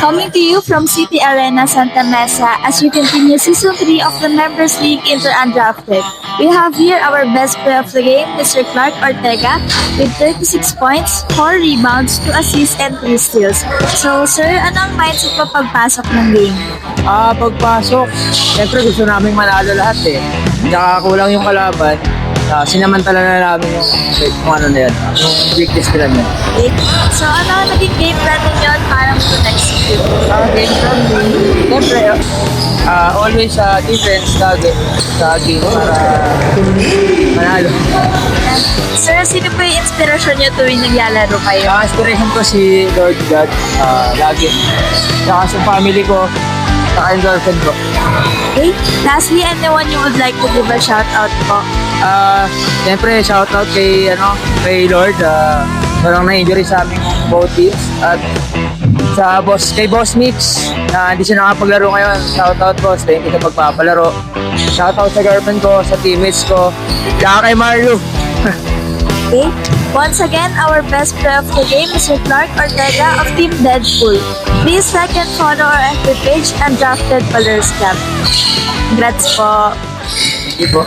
Coming to you from City Arena Santa Mesa as we continue Season 3 of the Members League Inter Undrafted. We have here our best player of the game, Mr. Clark Ortega, with 36 points, 4 rebounds, 2 assists, and 3 steals. So, sir, anong mindset mo pagpasok ng game? Pagpasok, siyempre gusto namin manalo lahat eh. Nakakakulang yung kalaban. Sinamantala na namin yung ano na yan, yung weakness nila niya. Okay. So, ano naging game plan ninyo para to next game? Game plan, siyempre, always defense sa game para manalo. Sir, sino po yung inspirasyon niyo tuwing naglalaro kayo? Inspiration ko si Lord God, lagi. Saka sa family ko, saka yung girlfriend ko. Okay. Lastly, anyone you would like to give a shout out po? Siyempre, shoutout kay Lord. Walang na-injury sa aming both teams. At kay Boss Mix, na hindi siya nakapaglaro ngayon. Shoutout boss, thank you sa pagpapalaro. Shoutout sa girlfriend ko, sa teammates ko, saka kay Mario. Okay. Once again, our best player of the game is Clark Ortega of Team Deadpool. Please like and follow our FB page and Drafted Colors Club. Congrats po! Thank you po.